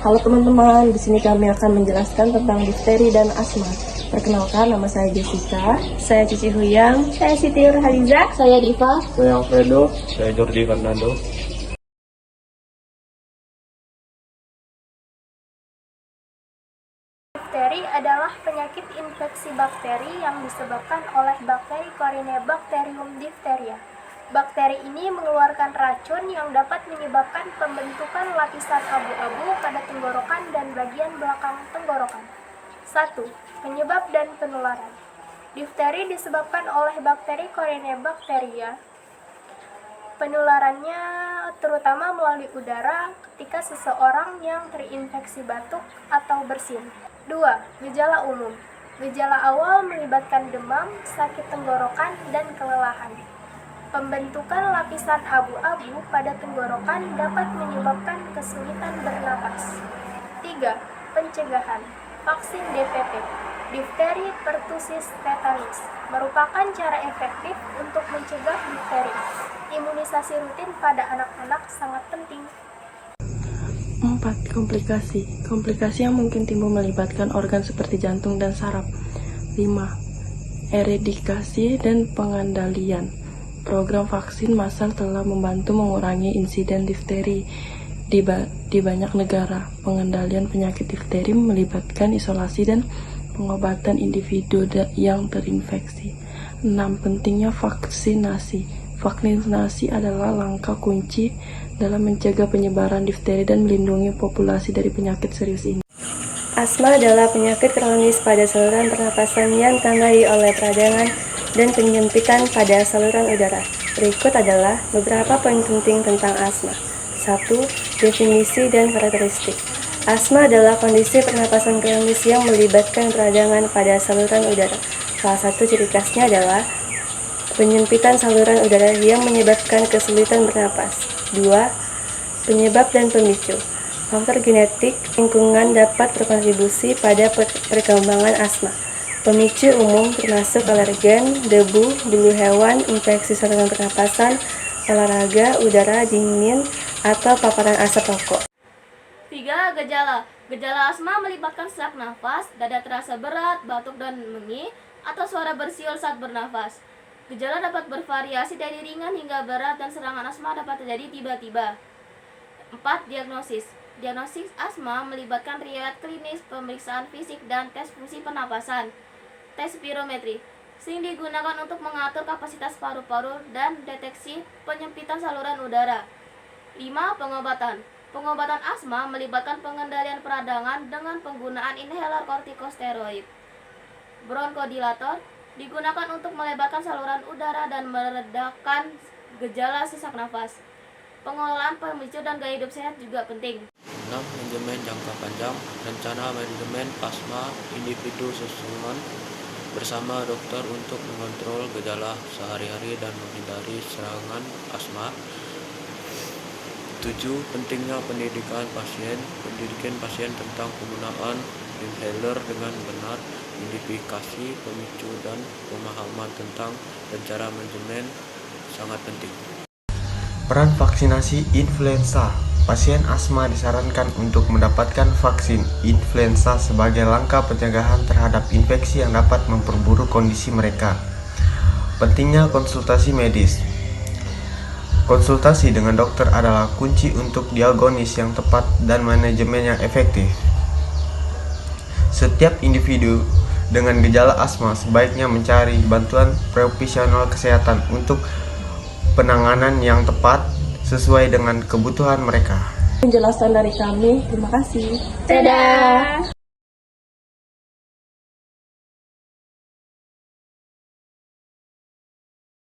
Halo teman-teman, di sini kami akan menjelaskan tentang difteri dan asma. Perkenalkan, nama saya Jessica. Saya Cici Huyang. Saya Siti Nurhaliza. Saya Diva. Saya Alfredo. Saya Jordi Fernando. Difteri adalah penyakit infeksi bakteri yang disebabkan oleh bakteri Corynebacterium diphtheria. Bakteri ini mengeluarkan racun yang dapat menyebabkan pembentukan lapisan abu-abu pada tenggorokan dan bagian belakang tenggorokan. 1. Penyebab dan penularan. Difteri disebabkan oleh bakteri Corynebacteria. Penularannya terutama melalui udara ketika seseorang yang terinfeksi batuk atau bersin. 2. Gejala umum. Gejala awal melibatkan demam, sakit tenggorokan, dan kelelahan. Pembentukan lapisan abu-abu pada tenggorokan dapat menyebabkan kesulitan bernapas. 3. Pencegahan. Vaksin DPT, difteri pertussis tetanus, merupakan cara efektif untuk mencegah difteri. Imunisasi rutin pada anak-anak sangat penting. 4. Komplikasi. Komplikasi yang mungkin timbul melibatkan organ seperti jantung dan saraf. 5. Eradikasi dan pengendalian. Program vaksin massal telah membantu mengurangi insiden difteri di banyak negara. Pengendalian penyakit difteri melibatkan isolasi dan pengobatan individu yang terinfeksi. 6. Pentingnya vaksinasi. Vaksinasi adalah langkah kunci dalam mencegah penyebaran difteri dan melindungi populasi dari penyakit serius ini. Asma adalah penyakit kronis pada saluran pernapasan yang ditandai oleh peradangan dan penyempitan pada saluran udara. Berikut adalah beberapa poin penting tentang asma. 1. Definisi dan karakteristik. Asma adalah kondisi pernapasan kronis yang melibatkan peradangan pada saluran udara. Salah satu ciri khasnya adalah penyempitan saluran udara yang menyebabkan kesulitan bernapas. 2. Penyebab dan pemicu. Faktor genetik lingkungan dapat berkontribusi pada perkembangan asma. Pemicu umum termasuk alergen, debu, bulu hewan, infeksi saluran pernapasan, olahraga, udara dingin, atau paparan asap rokok. 3. Gejala. Gejala asma melibatkan sesak nafas, dada terasa berat, batuk dan mengi, atau suara bersiul saat bernafas. Gejala dapat bervariasi dari ringan hingga berat dan serangan asma dapat terjadi tiba-tiba. 4. Diagnosis. Diagnosis asma melibatkan riwayat klinis, pemeriksaan fisik, dan tes fungsi pernapasan. Tes spirometri sering digunakan untuk mengatur kapasitas paru-paru dan deteksi penyempitan saluran udara. 5. Pengobatan. Pengobatan asma melibatkan pengendalian peradangan dengan penggunaan inhaler kortikosteroid. Bronkodilator digunakan untuk melebarkan saluran udara dan meredakan gejala sesak nafas. Pengelolaan pemicu dan gaya hidup sehat juga penting. 6. Manajemen jangka panjang. Rencana manajemen asma individu susunan bersama dokter untuk mengontrol gejala sehari-hari dan menghindari serangan asma. 7. Pentingnya pendidikan pasien tentang penggunaan inhaler dengan benar, identifikasi pemicu dan pemahaman tentang rencana manajemen sangat penting. Peran vaksinasi influenza. Pasien asma disarankan untuk mendapatkan vaksin influenza sebagai langkah pencegahan terhadap infeksi yang dapat memperburuk kondisi mereka. Pentingnya konsultasi medis. Konsultasi dengan dokter adalah kunci untuk diagnosis yang tepat dan manajemen yang efektif. Setiap individu dengan gejala asma sebaiknya mencari bantuan profesional kesehatan untuk penanganan yang tepat sesuai dengan kebutuhan mereka. Penjelasan dari kami, terima kasih. Dadah!